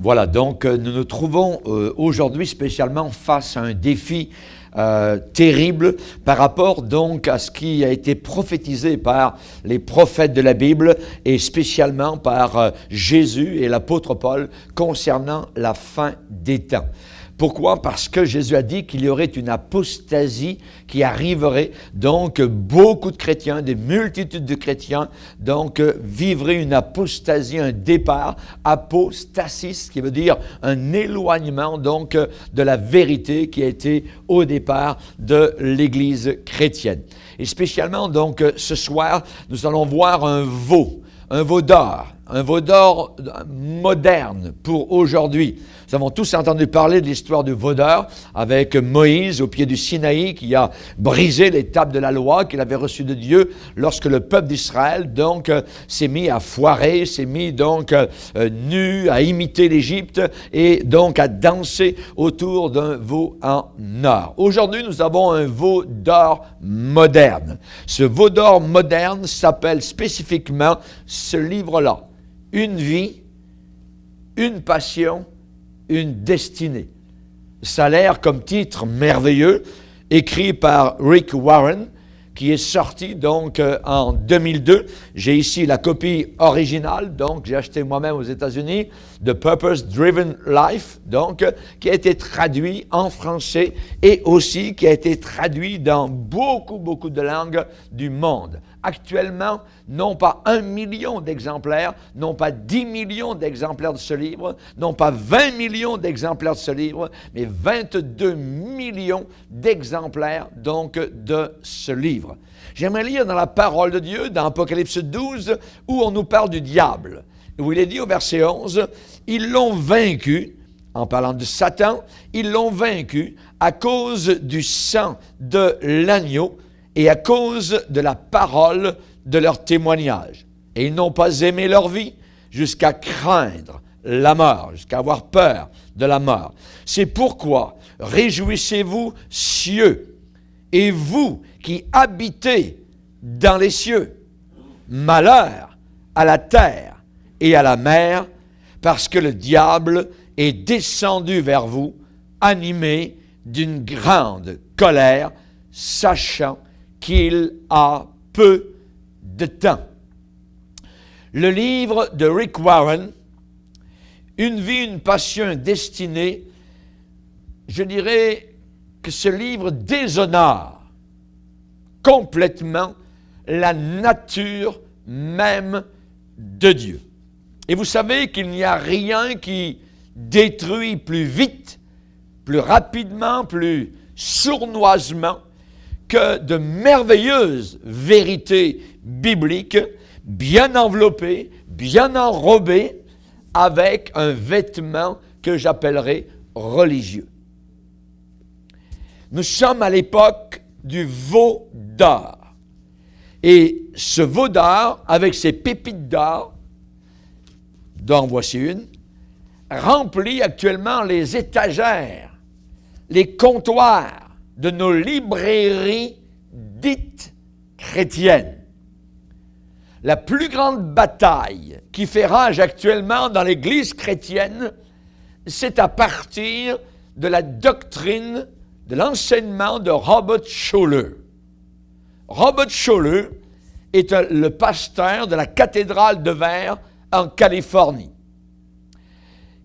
Voilà, donc nous nous trouvons aujourd'hui spécialement face à un défi terrible par rapport donc à ce qui a été prophétisé par les prophètes de la Bible et spécialement par Jésus et l'apôtre Paul concernant la fin des temps. Pourquoi? Parce que Jésus a dit qu'il y aurait une apostasie qui arriverait. Donc, beaucoup de chrétiens, des multitudes de chrétiens, donc, vivraient une apostasie, un départ, apostasis, qui veut dire un éloignement, donc, de la vérité qui a été au départ de l'Église chrétienne. Et spécialement, donc, ce soir, nous allons voir un veau d'or moderne pour aujourd'hui. Nous avons tous entendu parler de l'histoire du veau d'or avec Moïse au pied du Sinaï qui a brisé les tables de la loi qu'il avait reçues de Dieu lorsque le peuple d'Israël donc s'est mis à foirer, s'est mis donc nu à imiter l'Égypte et donc à danser autour d'un veau en or. Aujourd'hui, nous avons un veau d'or moderne. Ce veau d'or moderne s'appelle spécifiquement ce livre-là. Une vie, une passion, une destinée. Ça a l'air comme titre merveilleux, écrit par Rick Warren, qui est sorti donc en 2002. J'ai ici la copie originale, donc j'ai acheté moi-même aux États-Unis, The Purpose Driven Life, donc qui a été traduit en français et aussi qui a été traduit dans beaucoup de langues du monde. Actuellement, non pas 1 million d'exemplaires, non pas 10 millions d'exemplaires de ce livre, non pas 20 millions d'exemplaires de ce livre, mais 22 millions d'exemplaires donc de ce livre. J'aimerais lire dans la parole de Dieu, dans Apocalypse 12, où on nous parle du diable, où il est dit au verset 11, « Ils l'ont vaincu », en parlant de Satan, « ils l'ont vaincu à cause du sang de l'agneau, et à cause de la parole de leur témoignage. Et ils n'ont pas aimé leur vie jusqu'à craindre la mort, jusqu'à avoir peur de la mort. C'est pourquoi réjouissez-vous, cieux, et vous qui habitez dans les cieux. Malheur à la terre et à la mer, parce que le diable est descendu vers vous, animé d'une grande colère, sachant qu'il a peu de temps. Le livre de Rick Warren, Une vie, une passion, une destinée, je dirais que ce livre déshonore complètement la nature même de Dieu. Et vous savez qu'il n'y a rien qui détruit plus vite, plus rapidement, plus sournoisement que de merveilleuses vérités bibliques, bien enveloppées, bien enrobées, avec un vêtement que j'appellerais religieux. Nous sommes à l'époque du veau d'or. Et ce veau d'or, avec ses pépites d'or, dont voici une, remplit actuellement les étagères, les comptoirs de nos librairies dites chrétiennes. La plus grande bataille qui fait rage actuellement dans l'Église chrétienne, c'est à partir de la doctrine, de l'enseignement de Robert Schuller. Robert Schuller est le pasteur de la cathédrale de Verre en Californie.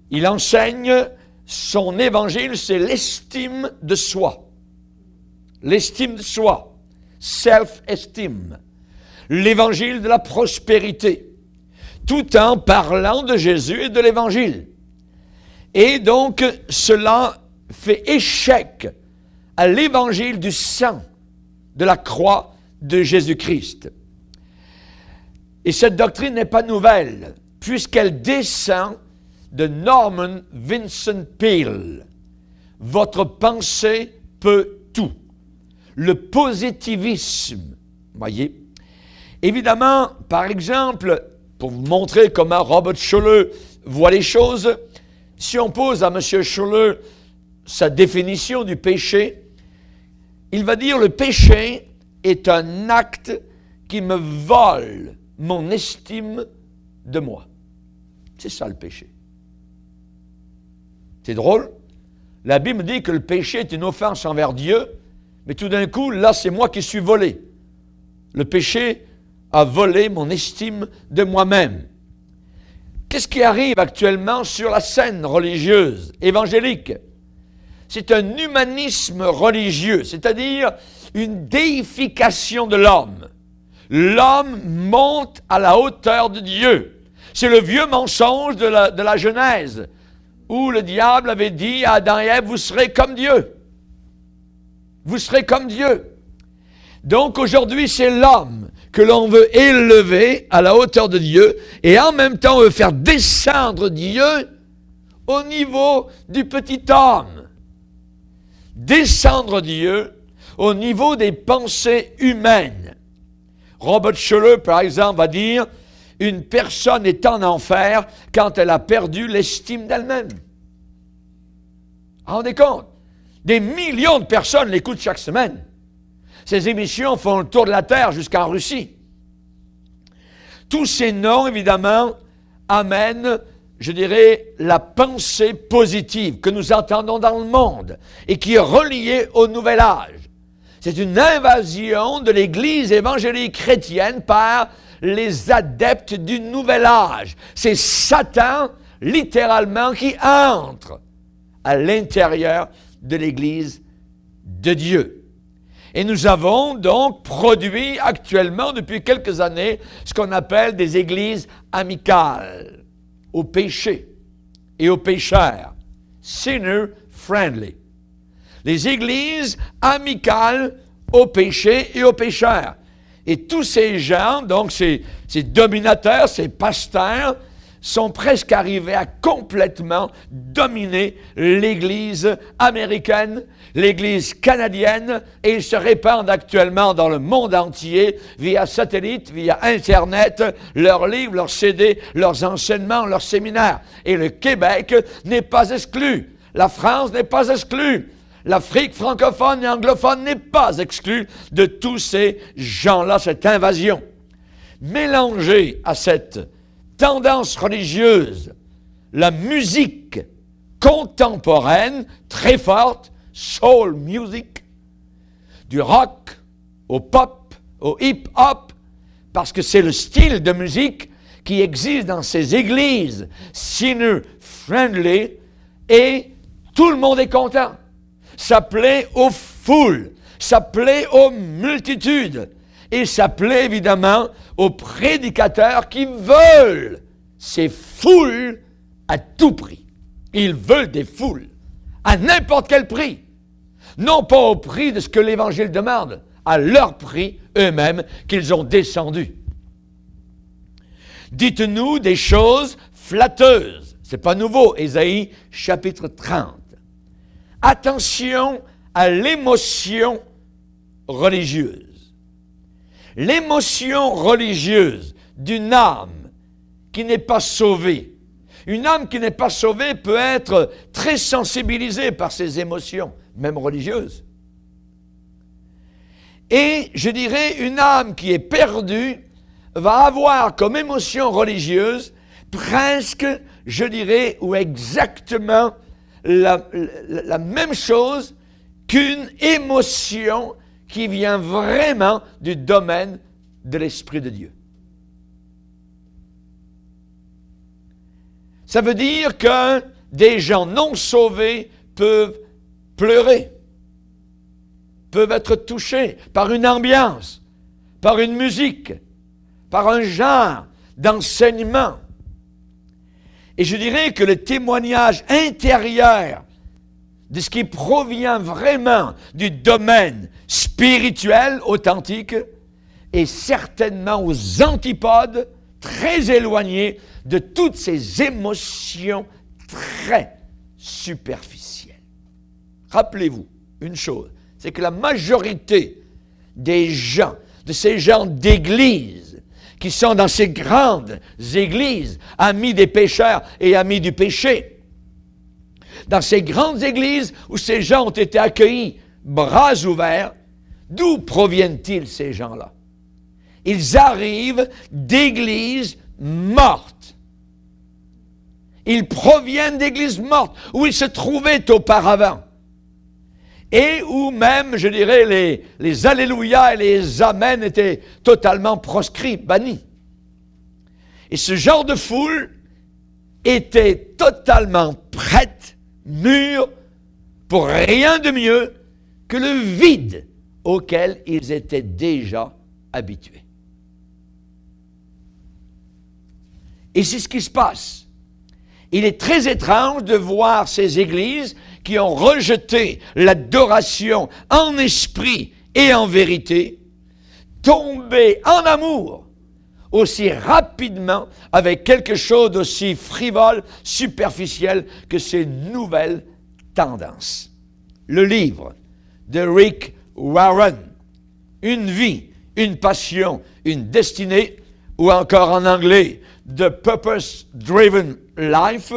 Il enseigne, son évangile, c'est l'estime de soi. L'estime de soi, self-esteem, l'évangile de la prospérité, tout en parlant de Jésus et de l'évangile. Et donc, cela fait échec à l'évangile du sang de la croix de Jésus-Christ. Et cette doctrine n'est pas nouvelle, puisqu'elle descend de Norman Vincent Peale. Votre pensée peut tout. Le positivisme, voyez. Évidemment, par exemple, pour vous montrer comment Robert Schuller voit les choses, si on pose à M. Schuller sa définition du péché, il va dire le péché est un acte qui me vole mon estime de moi. C'est ça le péché. C'est drôle. La Bible dit que le péché est une offense envers Dieu, mais tout d'un coup, là, c'est moi qui suis volé. Le péché a volé mon estime de moi-même. Qu'est-ce qui arrive actuellement sur la scène religieuse, évangélique? C'est un humanisme religieux, c'est-à-dire une déification de l'homme. L'homme monte à la hauteur de Dieu. C'est le vieux mensonge de la Genèse, où le diable avait dit à Adam et Ève, vous serez comme Dieu. Vous serez comme Dieu. Donc aujourd'hui, c'est l'homme que l'on veut élever à la hauteur de Dieu, et en même temps, on veut faire descendre Dieu au niveau du petit homme. Descendre Dieu au niveau des pensées humaines. Robert Schuller, par exemple, va dire « Une personne est en enfer quand elle a perdu l'estime d'elle-même. » Vous vous rendez compte? Des millions de personnes l'écoutent chaque semaine. Ces émissions font le tour de la terre jusqu'en Russie. Tous ces noms, évidemment, amènent, je dirais, la pensée positive que nous entendons dans le monde et qui est reliée au nouvel âge. C'est une invasion de l'Église évangélique chrétienne par les adeptes du nouvel âge. C'est Satan, littéralement, qui entre à l'intérieur de l'Église de Dieu. Et nous avons donc produit actuellement, depuis quelques années, ce qu'on appelle des églises amicales au péché et aux pécheurs. Sinner friendly. Les églises amicales au péché et aux pécheurs. Et tous ces gens, donc ces dominateurs, ces pasteurs, sont presque arrivés à complètement dominer l'Église américaine, l'Église canadienne, et ils se répandent actuellement dans le monde entier via satellite, via Internet, leurs livres, leurs CD, leurs enseignements, leurs séminaires. Et le Québec n'est pas exclu. La France n'est pas exclue. L'Afrique francophone et anglophone n'est pas exclue de tous ces gens-là, cette invasion. Mélangée à cette tendance religieuse, la musique contemporaine très forte, soul music, du rock au pop, au hip-hop, parce que c'est le style de musique qui existe dans ces églises sinner-friendly, et tout le monde est content. Ça plaît aux foules, ça plaît aux multitudes. Et ça plaît évidemment aux prédicateurs qui veulent ces foules à tout prix. Ils veulent des foules, à n'importe quel prix. Non pas au prix de ce que l'Évangile demande, à leur prix eux-mêmes qu'ils ont descendu. Dites-nous des choses flatteuses. Ce n'est pas nouveau, Ésaïe chapitre 30. Attention à l'émotion religieuse. L'émotion religieuse d'une âme qui n'est pas sauvée. Une âme qui n'est pas sauvée peut être très sensibilisée par ses émotions, même religieuses. Et je dirais, une âme qui est perdue va avoir comme émotion religieuse presque, je dirais, ou exactement la même chose qu'une émotion qui vient vraiment du domaine de l'Esprit de Dieu. Ça veut dire que des gens non sauvés peuvent pleurer, peuvent être touchés par une ambiance, par une musique, par un genre d'enseignement. Et je dirais que le témoignage intérieur de ce qui provient vraiment du domaine spirituel authentique est certainement aux antipodes, très éloigné de toutes ces émotions très superficielles. Rappelez-vous une chose, c'est que la majorité des gens, de ces gens d'église, qui sont dans ces grandes églises, amis des pécheurs et amis du péché, dans ces grandes églises où ces gens ont été accueillis, bras ouverts, d'où proviennent-ils ces gens-là? Ils arrivent d'églises mortes. Ils proviennent d'églises mortes où ils se trouvaient auparavant. Et où même, je dirais, les alléluia et les amen étaient totalement proscrits, bannis. Et ce genre de foule était totalement prête, mûre, pour rien de mieux que le vide auquel ils étaient déjà habitués. Et c'est ce qui se passe. Il est très étrange de voir ces églises qui ont rejeté l'adoration en esprit et en vérité tomber en amour aussi rapidement avec quelque chose d'aussi frivole, superficiel que ces nouvelles tendances. Le livre de Rick Warren, Une vie, une passion, une destinée, ou encore en anglais, The Purpose Driven Life,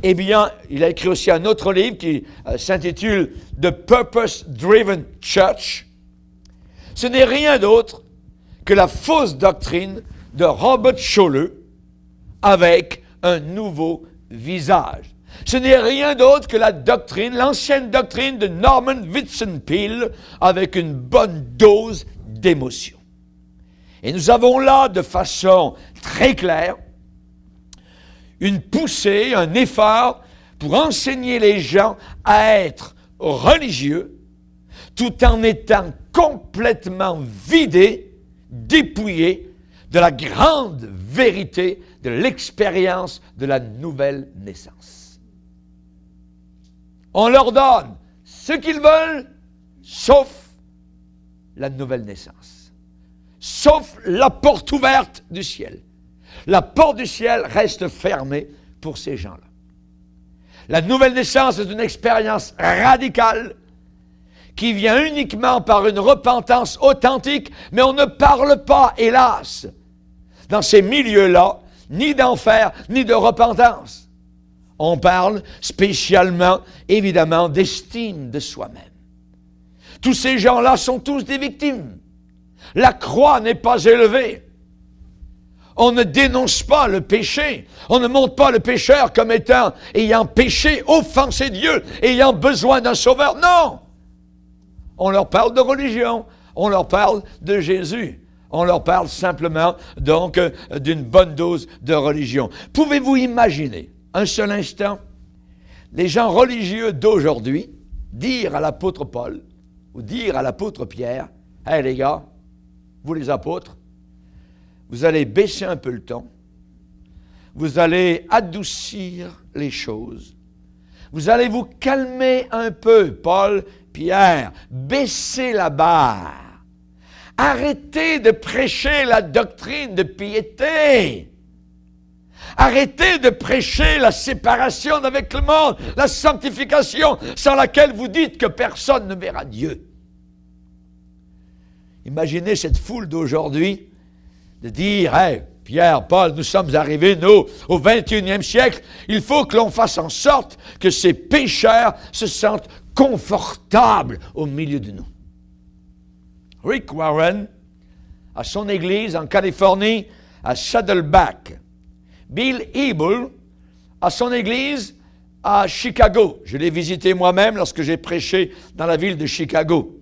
eh bien, il a écrit aussi un autre livre qui s'intitule The Purpose Driven Church. Ce n'est rien d'autre que la fausse doctrine de Robert Schuller avec un nouveau visage. Ce n'est rien d'autre que la doctrine, l'ancienne doctrine de Norman Vincent Peale avec une bonne dose d'émotion. Et nous avons là, de façon très claire, une poussée, un effort pour enseigner les gens à être religieux tout en étant complètement vidés, dépouillés de la grande vérité de l'expérience de la nouvelle naissance. On leur donne ce qu'ils veulent, sauf la nouvelle naissance, sauf la porte ouverte du ciel. La porte du ciel reste fermée pour ces gens-là. La nouvelle naissance est une expérience radicale qui vient uniquement par une repentance authentique, mais on ne parle pas, hélas, dans ces milieux-là, ni d'enfer, ni de repentance. On parle spécialement, évidemment, d'estime de soi-même. Tous ces gens-là sont tous des victimes. La croix n'est pas élevée. On ne dénonce pas le péché. On ne montre pas le pécheur comme ayant péché, offensé Dieu, ayant besoin d'un sauveur. Non! On leur parle de religion. On leur parle de Jésus. On leur parle simplement, donc, d'une bonne dose de religion. Pouvez-vous imaginer, un seul instant, les gens religieux d'aujourd'hui dire à l'apôtre Paul ou dire à l'apôtre Pierre, « Hey les gars, vous les apôtres, vous allez baisser un peu le ton, vous allez adoucir les choses, vous allez vous calmer un peu, Paul, Pierre, baissez la barre. Arrêtez de prêcher la doctrine de piété. Arrêtez de prêcher la séparation avec le monde, la sanctification sans laquelle vous dites que personne ne verra Dieu. » Imaginez cette foule d'aujourd'hui de dire, « Hey, Pierre, Paul, nous sommes arrivés, nous, au 21e siècle, il faut que l'on fasse en sorte que ces pécheurs se sentent confortables au milieu de nous. » Rick Warren, à son église en Californie, à Saddleback. Bill Hybels, à son église à Chicago. Je l'ai visité moi-même lorsque j'ai prêché dans la ville de Chicago.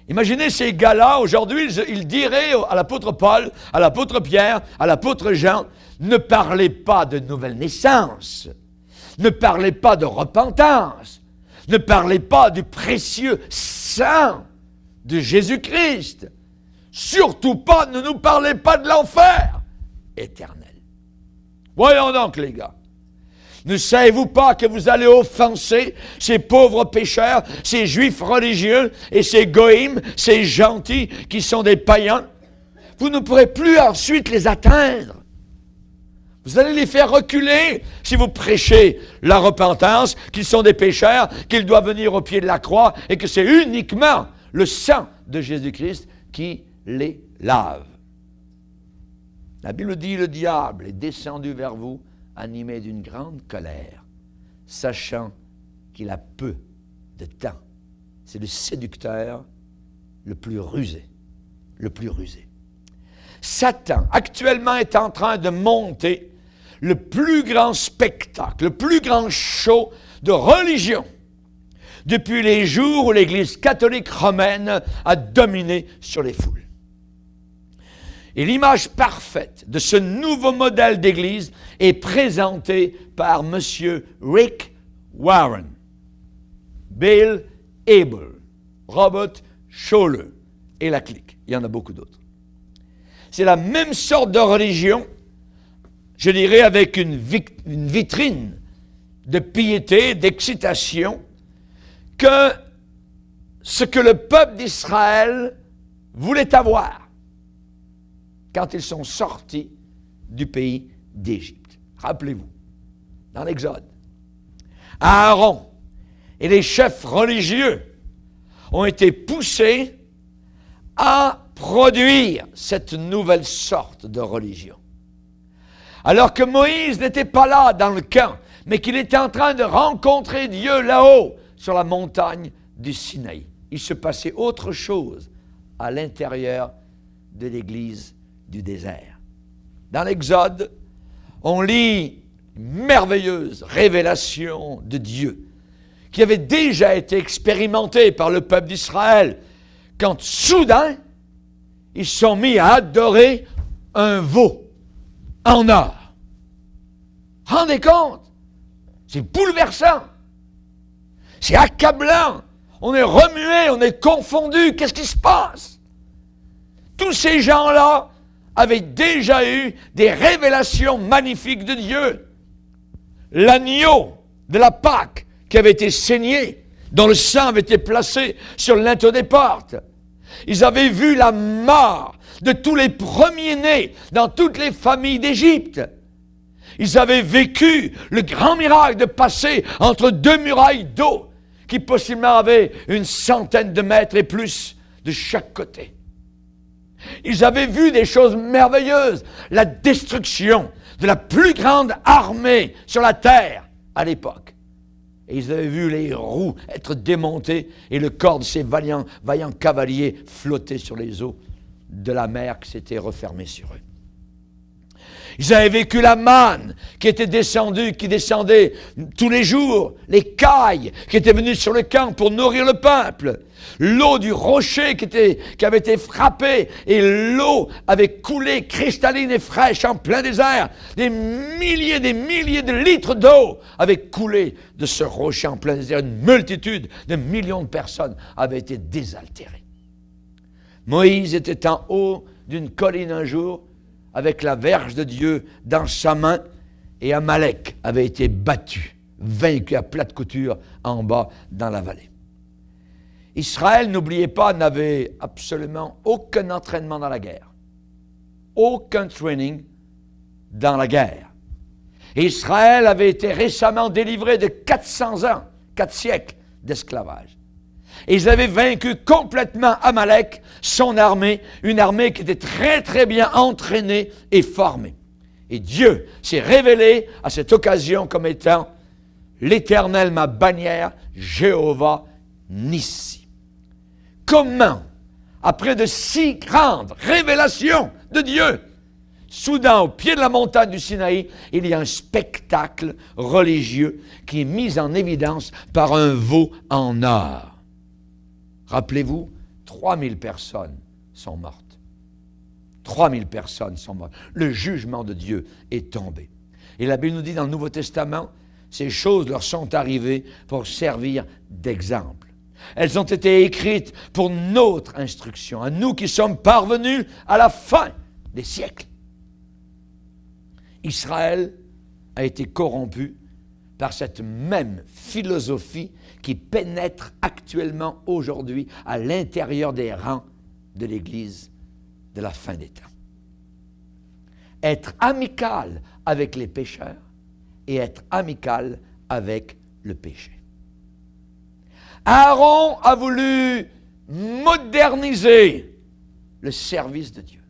Imaginez ces gars-là, aujourd'hui, ils diraient à l'apôtre Paul, à l'apôtre Pierre, à l'apôtre Jean, ne parlez pas de nouvelle naissance, ne parlez pas de repentance, ne parlez pas du précieux sang de Jésus-Christ. Surtout pas, ne nous parlez pas de l'enfer éternel. Voyons donc, les gars. Ne savez-vous pas que vous allez offenser ces pauvres pécheurs, ces juifs religieux et ces goïms, ces gentils qui sont des païens? Vous ne pourrez plus ensuite les atteindre. Vous allez les faire reculer si vous prêchez la repentance, qu'ils sont des pécheurs, qu'ils doivent venir au pied de la croix et que c'est uniquement le sang de Jésus-Christ qui les lave. La Bible dit, le diable est descendu vers vous, animé d'une grande colère, sachant qu'il a peu de temps. C'est le séducteur le plus rusé, le plus rusé. Satan, actuellement, est en train de monter le plus grand spectacle, le plus grand show de religion depuis les jours où l'Église catholique romaine a dominé sur les foules. Et l'image parfaite de ce nouveau modèle d'Église est présentée par M. Rick Warren, Bill Hybels, Robert Schuller et la clique. Il y en a beaucoup d'autres. C'est la même sorte de religion, je dirais, avec une vitrine de piété, d'excitation, que ce que le peuple d'Israël voulait avoir quand ils sont sortis du pays d'Égypte. Rappelez-vous, dans l'Exode, Aaron et les chefs religieux ont été poussés à produire cette nouvelle sorte de religion. Alors que Moïse n'était pas là dans le camp, mais qu'il était en train de rencontrer Dieu là-haut, sur la montagne du Sinaï. Il se passait autre chose à l'intérieur de l'Église du désert. Dans l'Exode, on lit une merveilleuse révélation de Dieu qui avait déjà été expérimentée par le peuple d'Israël quand soudain, ils sont mis à adorer un veau en or. Rendez compte? C'est bouleversant. C'est accablant. On est remué, on est confondu. Qu'est-ce qui se passe? Tous ces gens-là avaient déjà eu des révélations magnifiques de Dieu. L'agneau de la Pâque qui avait été saigné, dont le sang avait été placé sur le linteau des portes. Ils avaient vu la mort de tous les premiers-nés dans toutes les familles d'Égypte. Ils avaient vécu le grand miracle de passer entre deux murailles d'eau qui possiblement avaient une centaine de mètres et plus de chaque côté. Ils avaient vu des choses merveilleuses, la destruction de la plus grande armée sur la terre à l'époque. Et ils avaient vu les roues être démontées et le corps de ces vaillants cavaliers flotter sur les eaux de la mer qui s'était refermée sur eux. Ils avaient vécu la manne qui descendait tous les jours, les cailles qui étaient venues sur le camp pour nourrir le peuple, l'eau du rocher qui avait été frappée et l'eau avait coulé cristalline et fraîche en plein désert. Des milliers de litres d'eau avaient coulé de ce rocher en plein désert. Une multitude de millions de personnes avaient été désaltérées. Moïse était en haut d'une colline un jour, avec la verge de Dieu dans sa main, et Amalek avait été battu, vaincu à plate couture en bas dans la vallée. Israël, n'oubliez pas, n'avait absolument aucun entraînement dans la guerre, aucun training dans la guerre. Et Israël avait été récemment délivré de 400 ans, 4 siècles d'esclavage. Et ils avaient vaincu complètement Amalek, son armée, une armée qui était très très bien entraînée et formée. Et Dieu s'est révélé à cette occasion comme étant l'Éternel, ma bannière, Jéhovah Nissi. Comment, après de si grandes révélations de Dieu, soudain, au pied de la montagne du Sinaï, il y a un spectacle religieux qui est mis en évidence par un veau en or. Rappelez-vous, 3000 personnes sont mortes. 3000 personnes sont mortes. Le jugement de Dieu est tombé. Et la Bible nous dit dans le Nouveau Testament, ces choses leur sont arrivées pour servir d'exemple. Elles ont été écrites pour notre instruction, à nous qui sommes parvenus à la fin des siècles. Israël a été corrompu par cette même philosophie qui pénètre actuellement aujourd'hui à l'intérieur des rangs de l'Église de la fin des temps. Être amical avec les pécheurs et être amical avec le péché. Aaron a voulu moderniser le service de Dieu.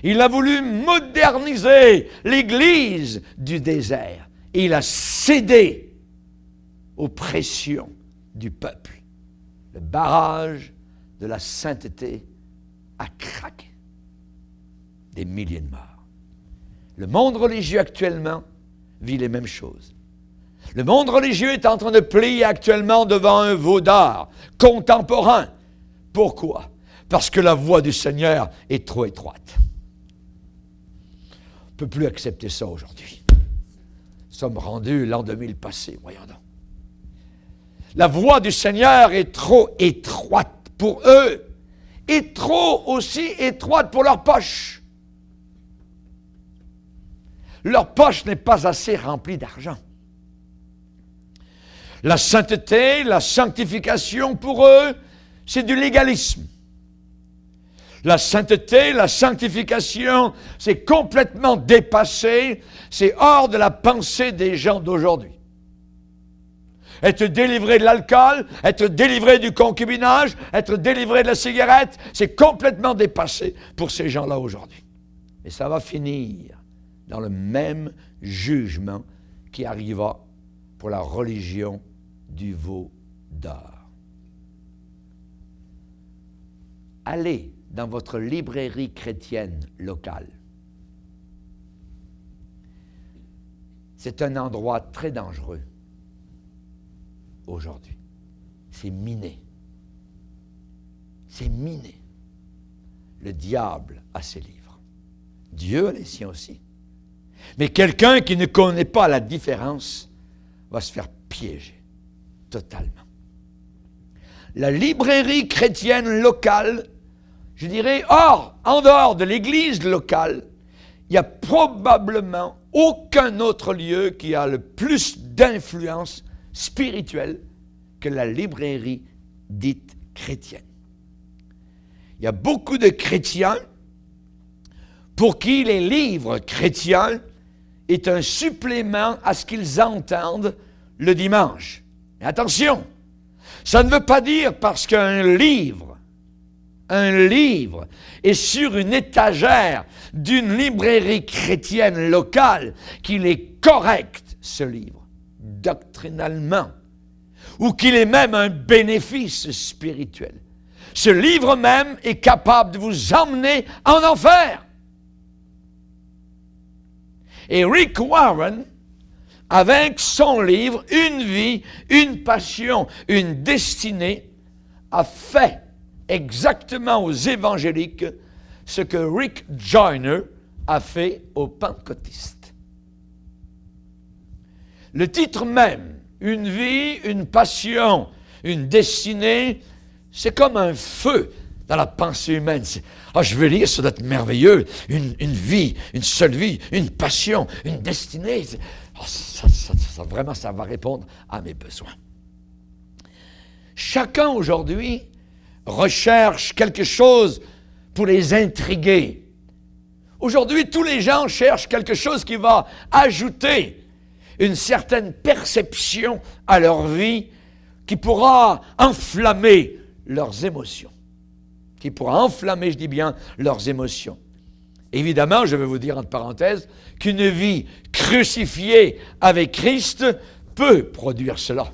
Il a voulu moderniser l'Église du désert. Et il a cédé aux pressions du peuple. Le barrage de la sainteté a craqué. Des milliers de morts. Le monde religieux actuellement vit les mêmes choses. Le monde religieux est en train de plier actuellement devant un veau d'or contemporain. Pourquoi? Parce que la voie du Seigneur est trop étroite. On ne peut plus accepter ça aujourd'hui. Nous sommes rendus l'an 2000 passé, voyons donc. La voie du Seigneur est trop étroite pour eux et trop aussi étroite pour leur poche. Leur poche n'est pas assez remplie d'argent. La sainteté, la sanctification pour eux, c'est du légalisme. La sainteté, la sanctification, c'est complètement dépassé, c'est hors de la pensée des gens d'aujourd'hui. Être délivré de l'alcool, être délivré du concubinage, être délivré de la cigarette, c'est complètement dépassé pour ces gens-là aujourd'hui. Et ça va finir dans le même jugement qui arriva pour la religion du veau d'or. Allez dans votre librairie chrétienne locale. C'est un endroit très dangereux aujourd'hui. C'est miné. C'est miné. Le diable a ses livres. Dieu a les siens aussi. Mais quelqu'un qui ne connaît pas la différence va se faire piéger totalement. La librairie chrétienne locale, je dirais, en dehors de l'église locale, il n'y a probablement aucun autre lieu qui a le plus d'influence spirituelle que la librairie dite chrétienne. Il y a beaucoup de chrétiens pour qui les livres chrétiens est un supplément à ce qu'ils entendent le dimanche. Mais attention, ça ne veut pas dire parce qu'un livre est sur une étagère d'une librairie chrétienne locale qu'il est correct, ce livre, doctrinalement, ou qu'il est même un bénéfice spirituel. Ce livre même est capable de vous emmener en enfer. Et Rick Warren, avec son livre « Une vie, une passion, une destinée », a fait exactement aux évangéliques ce que Rick Joyner a fait aux pentecôtistes. Le titre même, « Une vie, une passion, une destinée », c'est comme un feu dans la pensée humaine. Je veux lire, ça doit être merveilleux. Une vie, une seule vie, une passion, une destinée. Vraiment, ça va répondre à mes besoins. Chacun aujourd'hui recherche quelque chose pour les intriguer. Aujourd'hui, tous les gens cherchent quelque chose qui va ajouter une certaine perception à leur vie qui pourra enflammer leurs émotions. Qui pourra enflammer, je dis bien, leurs émotions. Évidemment, je vais vous dire entre parenthèses, qu'une vie crucifiée avec Christ peut produire cela.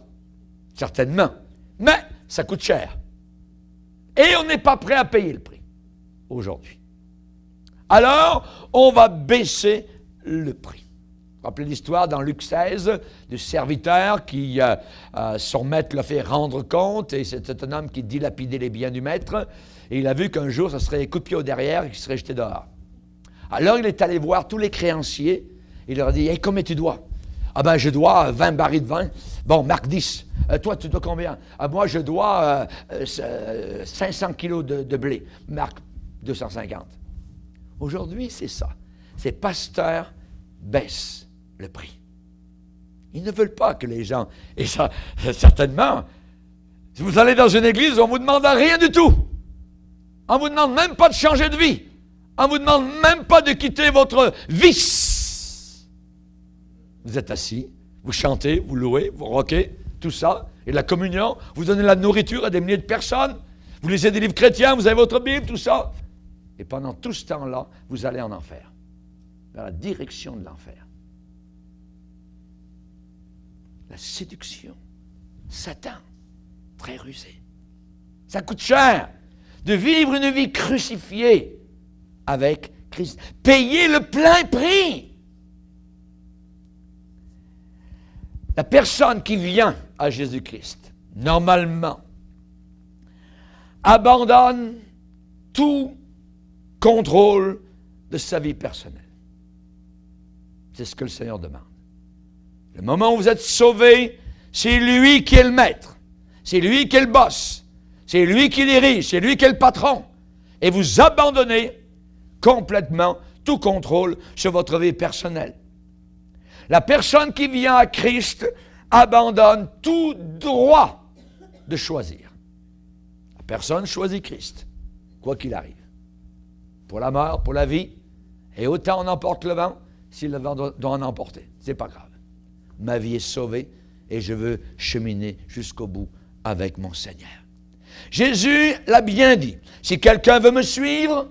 Certainement. Mais ça coûte cher. Et on n'est pas prêt à payer le prix aujourd'hui. Alors, on va baisser le prix. Vous rappelez l'histoire dans Luc 16 du serviteur qui, son maître l'a fait rendre compte, et c'était un homme qui dilapidait les biens du maître, et il a vu qu'un jour, ça serait coup de pied au derrière et qu'il serait jeté dehors. Alors, il est allé voir tous les créanciers, et il leur a dit, « Hey, combien tu dois? » « Ah ben, je dois 20 barils de vin. » « Bon, Marc, 10. Toi, tu dois combien? »« Ah, moi, je dois 500 kilos de blé. » « Marc, 250. » Aujourd'hui, c'est ça. Ces pasteurs baissent le prix. Ils ne veulent pas que les gens... Et ça, certainement, si vous allez dans une église, on ne vous demande rien du tout. On ne vous demande même pas de changer de vie. On ne vous demande même pas de quitter votre vice. Vous êtes assis, vous chantez, vous louez, vous rockez, tout ça. Et la communion, vous donnez la nourriture à des milliers de personnes. Vous lisez des livres chrétiens, vous avez votre Bible, tout ça. Et pendant tout ce temps-là, vous allez en enfer. Dans la direction de l'enfer. La séduction. Satan, très rusé. Ça coûte cher de vivre une vie crucifiée avec Christ. Payer le plein prix. La personne qui vient à Jésus-Christ, normalement, abandonne tout contrôle de sa vie personnelle. C'est ce que le Seigneur demande. Le moment où vous êtes sauvé, c'est lui qui est le maître. C'est lui qui est le boss. C'est lui qui dirige. C'est lui qui est le patron. Et vous abandonnez complètement tout contrôle sur votre vie personnelle. La personne qui vient à Christ abandonne tout droit de choisir. La personne choisit Christ, quoi qu'il arrive. Pour la mort, pour la vie, et autant on emporte le vent, si le vent doit en emporter. C'est pas grave. Ma vie est sauvée et je veux cheminer jusqu'au bout avec mon Seigneur. Jésus l'a bien dit. Si quelqu'un veut me suivre,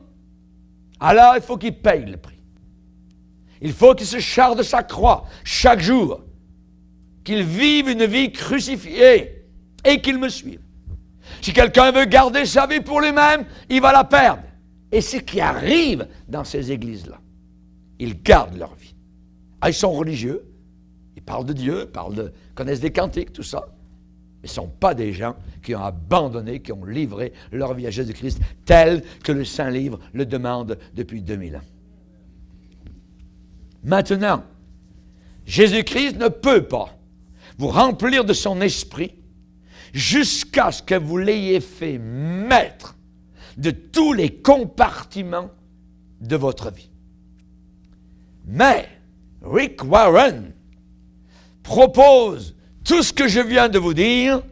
alors il faut qu'il paye le prix. Il faut qu'il se charge de sa croix chaque jour, qu'il vive une vie crucifiée et qu'il me suive. Si quelqu'un veut garder sa vie pour lui-même, il va la perdre. Et c'est ce qui arrive dans ces églises-là. Ils gardent leur vie. Ah, ils sont religieux, ils parlent de Dieu, connaissent des cantiques, tout ça. Mais ce ne sont pas des gens qui ont abandonné, qui ont livré leur vie à Jésus-Christ, tel que le Saint-Livre le demande depuis 2000 ans. Maintenant, Jésus-Christ ne peut pas vous remplir de son esprit jusqu'à ce que vous l'ayez fait maître de tous les compartiments de votre vie. Mais Rick Warren propose tout ce que je viens de vous dire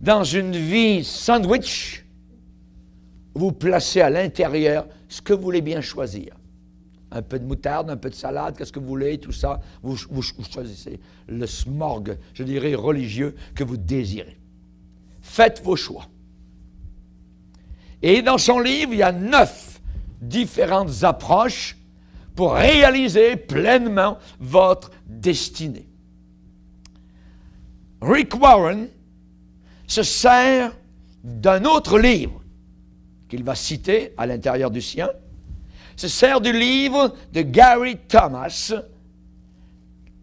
dans une vie sandwich. Vous placez à l'intérieur ce que vous voulez bien choisir. Un peu de moutarde, un peu de salade, qu'est-ce que vous voulez, tout ça. Vous choisissez le smorgue, je dirais, religieux que vous désirez. Faites vos choix. Et dans son livre, il y a 9 différentes approches pour réaliser pleinement votre destinée. Rick Warren se sert d'un autre livre qu'il va citer à l'intérieur du sien, se sert du livre de Gary Thomas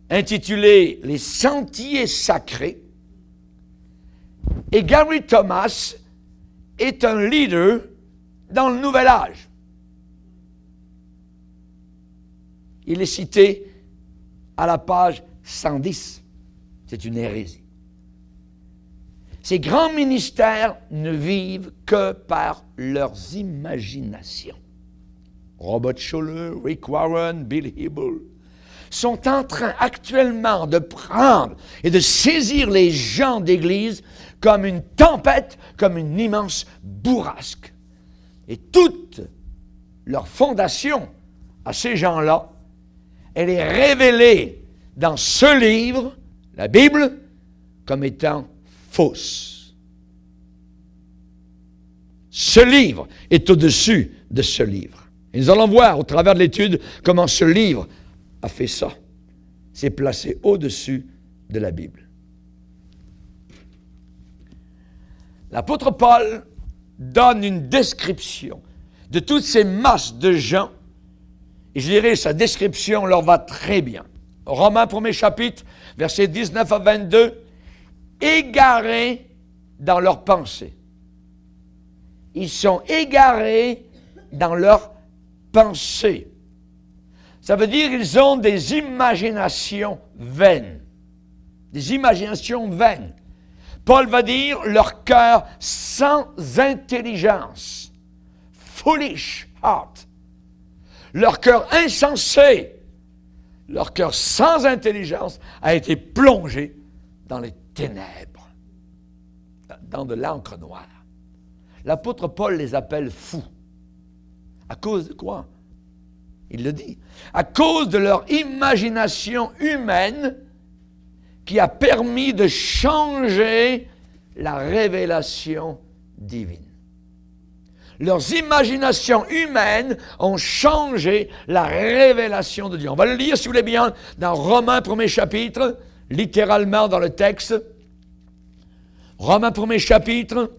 intitulé « Les sentiers sacrés ». Et Gary Thomas est un leader dans le Nouvel Âge. Il est cité à la page 110. C'est une hérésie. Ces grands ministères ne vivent que par leurs imaginations. Robert Schuller, Rick Warren, Bill Hybels sont en train actuellement de prendre et de saisir les gens d'Église comme une tempête, comme une immense bourrasque. Et toute leur fondation à ces gens-là, elle est révélée dans ce livre, la Bible, comme étant fausse. Ce livre est au-dessus de ce livre. Et nous allons voir au travers de l'étude comment ce livre a fait ça. C'est placé au-dessus de la Bible. L'apôtre Paul donne une description de toutes ces masses de gens, et je dirais sa description leur va très bien. Romains 1er chapitre, versets 19 à 22, égarés dans leurs pensées. Ils sont égarés dans leurs pensées. Ça veut dire qu'ils ont des imaginations vaines. Des imaginations vaines. Paul va dire leur cœur sans intelligence. Foolish heart. Leur cœur insensé, leur cœur sans intelligence a été plongé dans les ténèbres, dans de l'encre noire. L'apôtre Paul les appelle fous. À cause de quoi? Il le dit. À cause de leur imagination humaine qui a permis de changer la révélation divine. Leurs imaginations humaines ont changé la révélation de Dieu. On va le lire, si vous voulez bien, dans Romains 1er chapitre, littéralement dans le texte. Romains 1er chapitre,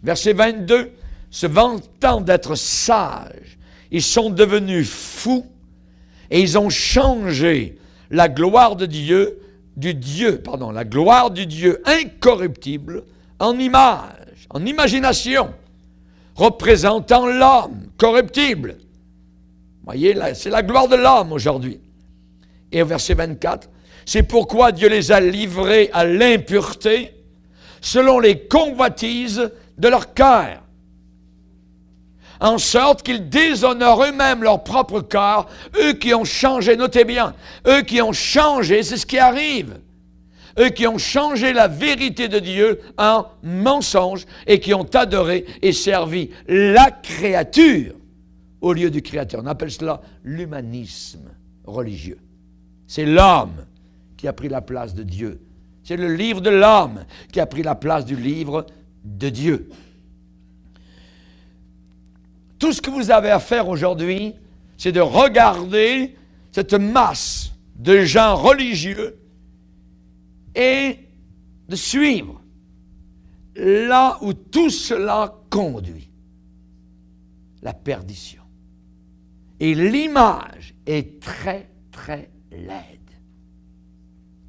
verset 22, se vantant d'être sages, ils sont devenus fous et ils ont changé la gloire de Dieu la gloire du Dieu incorruptible en image, en imagination, représentant l'homme corruptible. Voyez, c'est la gloire de l'homme aujourd'hui. Et au verset 24, c'est pourquoi Dieu les a livrés à l'impureté selon les convoitises de leur cœur, en sorte qu'ils déshonorent eux-mêmes leur propre corps, eux qui ont changé, notez bien, eux qui ont changé, c'est ce qui arrive, eux qui ont changé la vérité de Dieu en mensonge et qui ont adoré et servi la créature au lieu du Créateur. On appelle cela l'humanisme religieux. C'est l'homme qui a pris la place de Dieu. C'est le livre de l'homme qui a pris la place du livre de Dieu. Tout ce que vous avez à faire aujourd'hui, c'est de regarder cette masse de gens religieux et de suivre là où tout cela conduit. La perdition. Et l'image est très, très laide.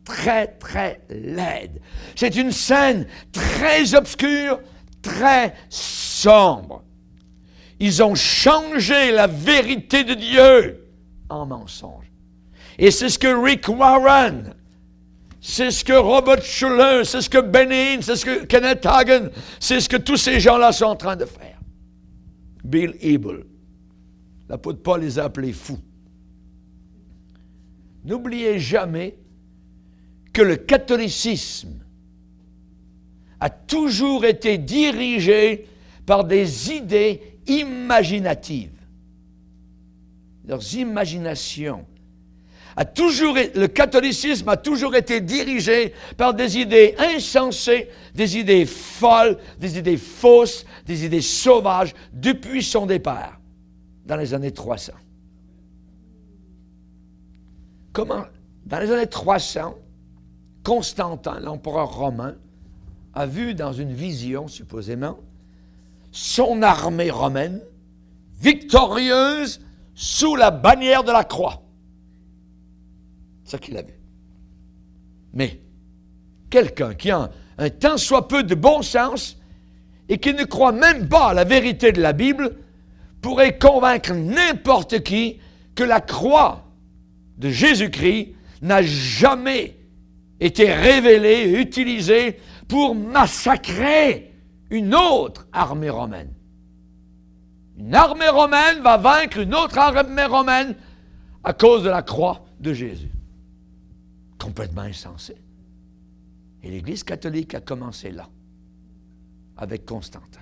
Très, très laide. C'est une scène très obscure, très sombre. Ils ont changé la vérité de Dieu en mensonge. Et c'est ce que Rick Warren, c'est ce que Robert Schuller, c'est ce que Benny Hinn, c'est ce que Kenneth Hagin, c'est ce que tous ces gens-là sont en train de faire. Bill Hybels. L'apôtre Paul les a appelés fous. N'oubliez jamais que le catholicisme a toujours été dirigé par des idées imaginatives. Leurs imaginations. Le catholicisme a toujours été dirigé par des idées insensées, des idées folles, des idées fausses, des idées sauvages depuis son départ, dans les années 300. Comment, dans les années 300, Constantin, l'empereur romain, a vu dans une vision, supposément, son armée romaine victorieuse sous la bannière de la croix. C'est ça qu'il a vu. Mais quelqu'un qui a un tant soit peu de bon sens et qui ne croit même pas à la vérité de la Bible pourrait convaincre n'importe qui que la croix de Jésus-Christ n'a jamais été révélée et utilisée pour massacrer une autre armée romaine. Une armée romaine va vaincre une autre armée romaine à cause de la croix de Jésus. Complètement insensé. Et l'Église catholique a commencé là, avec Constantin.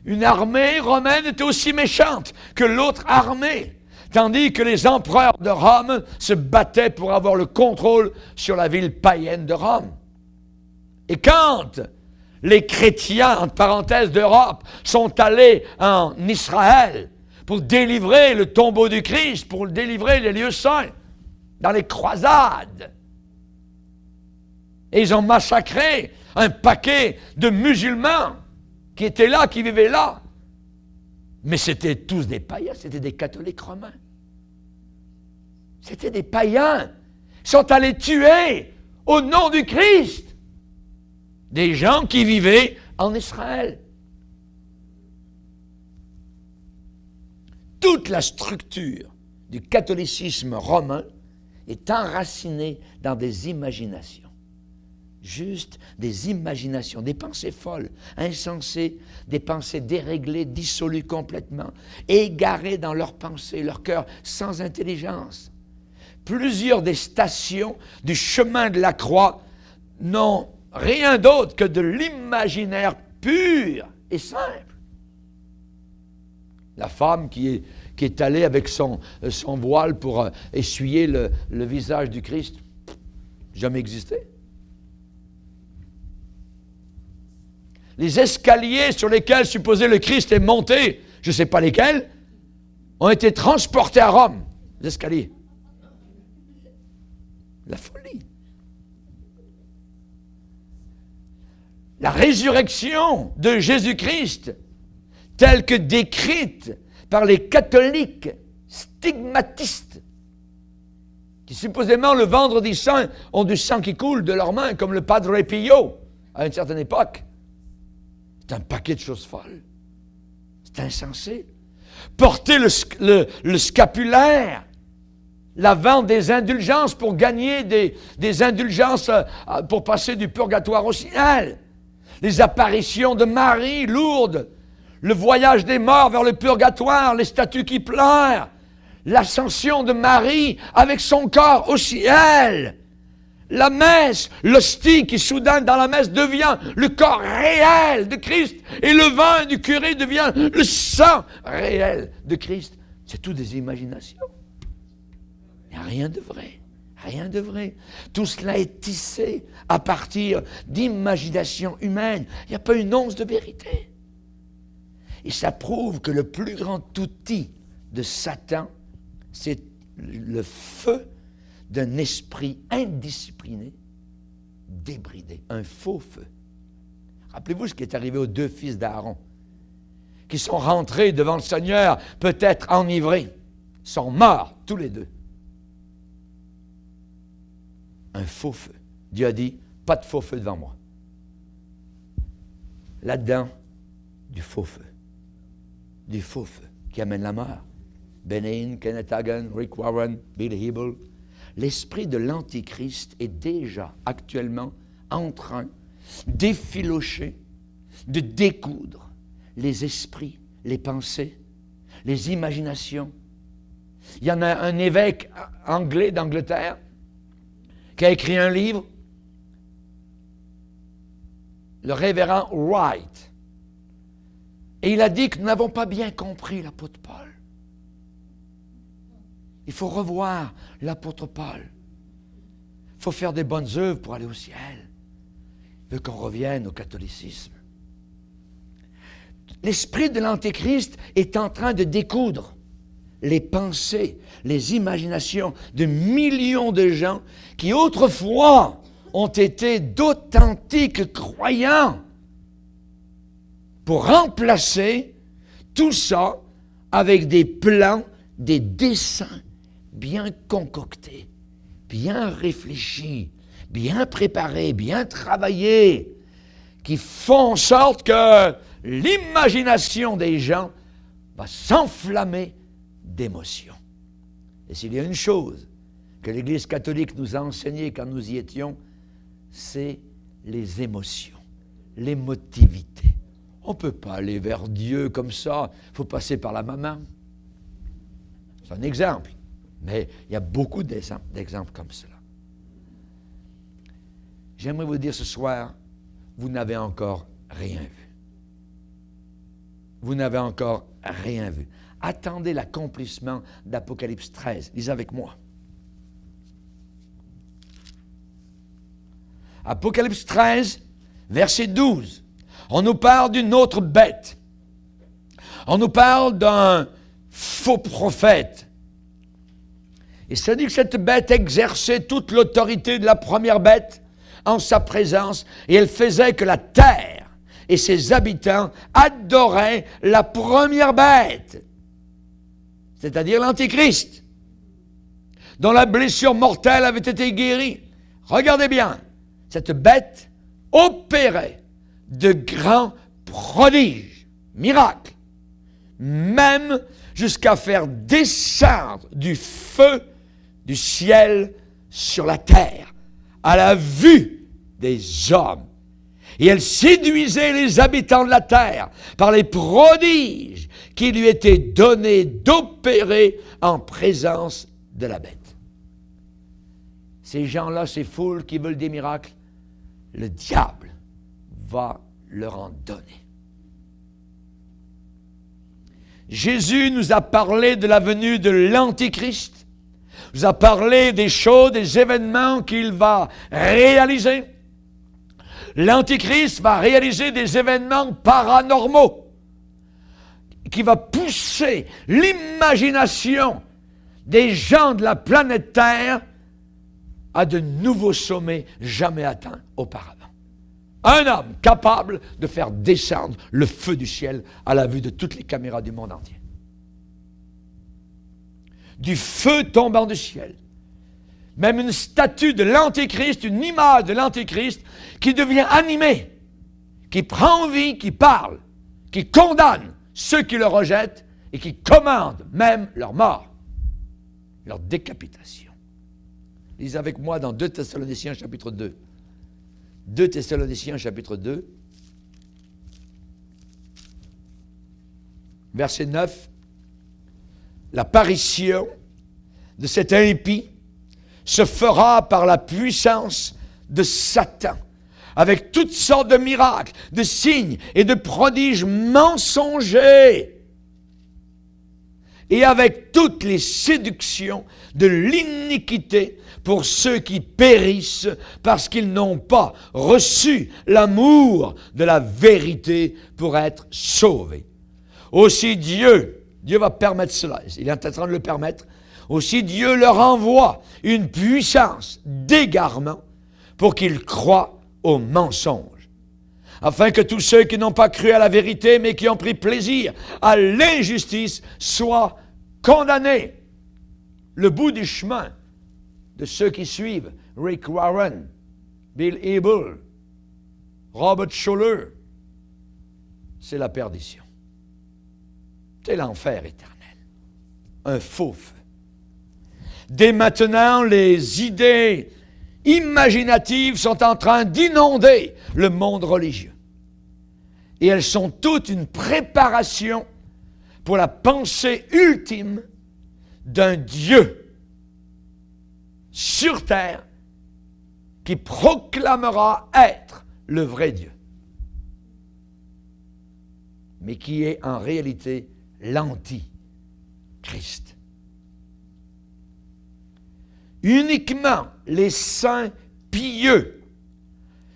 Une armée romaine était aussi méchante que l'autre armée, tandis que les empereurs de Rome se battaient pour avoir le contrôle sur la ville païenne de Rome. Et quand les chrétiens, entre parenthèses, d'Europe, sont allés en Israël pour délivrer le tombeau du Christ, pour délivrer les lieux saints, dans les croisades, et ils ont massacré un paquet de musulmans qui étaient là, qui vivaient là. Mais c'était tous des païens, c'était des catholiques romains. C'était des païens. Ils sont allés tuer au nom du Christ des gens qui vivaient en Israël. Toute la structure du catholicisme romain est enracinée dans des imaginations. Juste des imaginations, des pensées folles, insensées, des pensées déréglées, dissolues complètement, égarées dans leurs pensées, leur cœur sans intelligence. Plusieurs des stations du chemin de la croix n'ont rien d'autre que de l'imaginaire pur et simple. La femme qui est allée avec son voile pour essuyer le visage du Christ, jamais existé. Les escaliers sur lesquels supposé le Christ est monté, je ne sais pas lesquels, ont été transportés à Rome. Les escaliers. La folie. La résurrection de Jésus-Christ, telle que décrite par les catholiques stigmatistes, qui supposément le vendredi saint ont du sang qui coule de leurs mains, comme le Padre Pio à une certaine époque. C'est un paquet de choses folles. C'est insensé. Porter le scapulaire, la vente des indulgences pour gagner des indulgences pour passer du purgatoire au ciel. Les apparitions de Marie, Lourdes, le voyage des morts vers le purgatoire, les statues qui pleurent, l'ascension de Marie avec son corps au ciel, la messe, l'hostie qui soudain dans la messe devient le corps réel de Christ et le vin du curé devient le sang réel de Christ. C'est tout des imaginations. Il n'y a rien de vrai. Rien de vrai. Tout cela est tissé à partir d'imagination humaine. Il n'y a pas une once de vérité. Et ça prouve que le plus grand outil de Satan, c'est le feu d'un esprit indiscipliné, débridé, un faux feu. Rappelez-vous ce qui est arrivé aux deux fils d'Aaron, qui sont rentrés devant le Seigneur, peut-être enivrés, sont morts tous les deux. Un faux feu. Dieu a dit, pas de faux feu devant moi. Là-dedans, du faux feu. Du faux feu qui amène la mort. Benin, Kenneth Hagin, Rick Warren, Bill Hybels. L'esprit de l'Antichrist est déjà actuellement en train d'effilocher, de découdre les esprits, les pensées, les imaginations. Il y en a un évêque anglais d'Angleterre qui a écrit un livre, le révérend Wright. Et il a dit que nous n'avons pas bien compris l'apôtre Paul. Il faut revoir l'apôtre Paul. Il faut faire des bonnes œuvres pour aller au ciel. Il veut qu'on revienne au catholicisme. L'esprit de l'Antéchrist est en train de découdre les pensées, les imaginations de millions de gens qui autrefois ont été d'authentiques croyants pour remplacer tout ça avec des plans, des desseins bien concoctés, bien réfléchis, bien préparés, bien travaillés, qui font en sorte que l'imagination des gens va s'enflammer d'émotions. Et s'il y a une chose que l'Église catholique nous a enseignée quand nous y étions, c'est les émotions, l'émotivité. On ne peut pas aller vers Dieu comme ça, il faut passer par la maman. C'est un exemple, mais il y a beaucoup d'exemples comme cela. J'aimerais vous dire ce soir, vous n'avez encore rien vu. Vous n'avez encore rien vu. Attendez l'accomplissement d'Apocalypse 13. Lisez avec moi. Apocalypse 13, verset 12. On nous parle d'une autre bête. On nous parle d'un faux prophète. Et ça dit que cette bête exerçait toute l'autorité de la première bête en sa présence, et elle faisait que la terre et ses habitants adoraient la première bête, c'est-à-dire l'Antéchrist, dont la blessure mortelle avait été guérie. Regardez bien, cette bête opérait de grands prodiges, miracles, même jusqu'à faire descendre du feu du ciel sur la terre, à la vue des hommes. Et elle séduisait les habitants de la terre par les prodiges qui lui étaient donnés d'opérer en présence de la bête. Ces gens-là, ces foules qui veulent des miracles, le diable va leur en donner. Jésus nous a parlé de la venue de l'Antéchrist, nous a parlé des choses, des événements qu'il va réaliser. L'Antéchrist va réaliser des événements paranormaux qui va pousser l'imagination des gens de la planète Terre à de nouveaux sommets jamais atteints auparavant. Un homme capable de faire descendre le feu du ciel à la vue de toutes les caméras du monde entier. Du feu tombant du ciel. même une statue de l'Antéchrist, une image de l'Antéchrist qui devient animée, qui prend vie, qui parle, qui condamne ceux qui le rejettent et qui commande même leur mort, leur décapitation. Lisez avec moi dans 2 Thessaloniciens chapitre 2. 2 Thessaloniciens chapitre 2, verset 9. L'apparition de cet impie se fera par la puissance de Satan, avec toutes sortes de miracles, de signes et de prodiges mensongers, et avec toutes les séductions de l'iniquité pour ceux qui périssent parce qu'ils n'ont pas reçu l'amour de la vérité pour être sauvés. Aussi Dieu va permettre cela, il est en train de le permettre, aussi Dieu leur envoie une puissance d'égarement pour qu'ils croient au mensonge, afin que tous ceux qui n'ont pas cru à la vérité, mais qui ont pris plaisir à l'injustice, soient condamnés. Le bout du chemin de ceux qui suivent Rick Warren, Bill Hybels, Robert Schuller, c'est la perdition. C'est l'enfer éternel. Un faux feu. Dès maintenant, les idées imaginatives sont en train d'inonder le monde religieux. Et elles sont toutes une préparation pour la pensée ultime d'un Dieu sur terre qui proclamera être le vrai Dieu, mais qui est en réalité l'antichrist. Uniquement les saints pieux,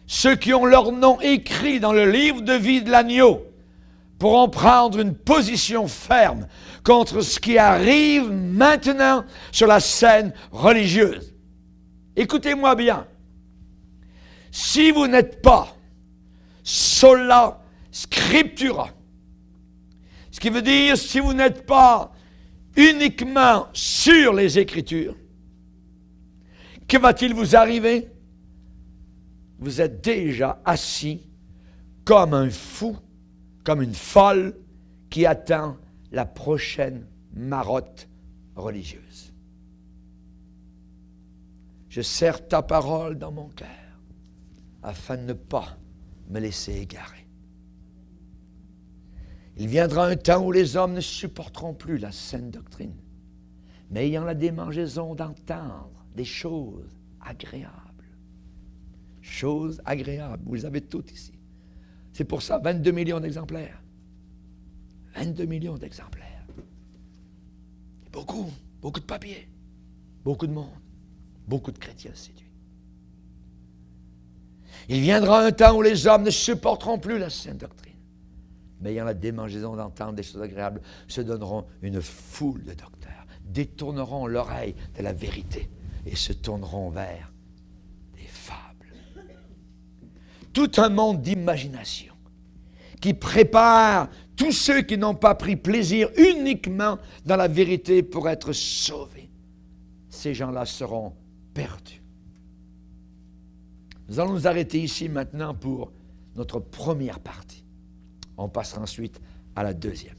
ceux qui ont leur nom écrit dans le livre de vie de l'agneau, pourront prendre une position ferme contre ce qui arrive maintenant sur la scène religieuse. Écoutez-moi bien. Si vous n'êtes pas sola scriptura, ce qui veut dire si vous n'êtes pas uniquement sur les Écritures, que va-t-il vous arriver? Vous êtes déjà assis comme un fou, comme une folle qui attend la prochaine marotte religieuse. Je serre ta parole dans mon cœur afin de ne pas me laisser égarer. Il viendra un temps où les hommes ne supporteront plus la saine doctrine, mais ayant la démangeaison d'entendre des choses agréables. Choses agréables, vous les avez toutes ici. C'est pour ça 22 millions d'exemplaires. 22 millions d'exemplaires. Beaucoup de papier, beaucoup de monde, beaucoup de chrétiens séduits. Il viendra un temps où les hommes ne supporteront plus la saine doctrine, mais ayant la démangeaison d'entendre des choses agréables, se donneront une foule de docteurs, détourneront l'oreille de la vérité et se tourneront vers des fables. Tout un monde d'imagination qui prépare tous ceux qui n'ont pas pris plaisir uniquement dans la vérité pour être sauvés. Ces gens-là seront perdus. Nous allons nous arrêter ici maintenant pour notre première partie. On passera ensuite à la deuxième.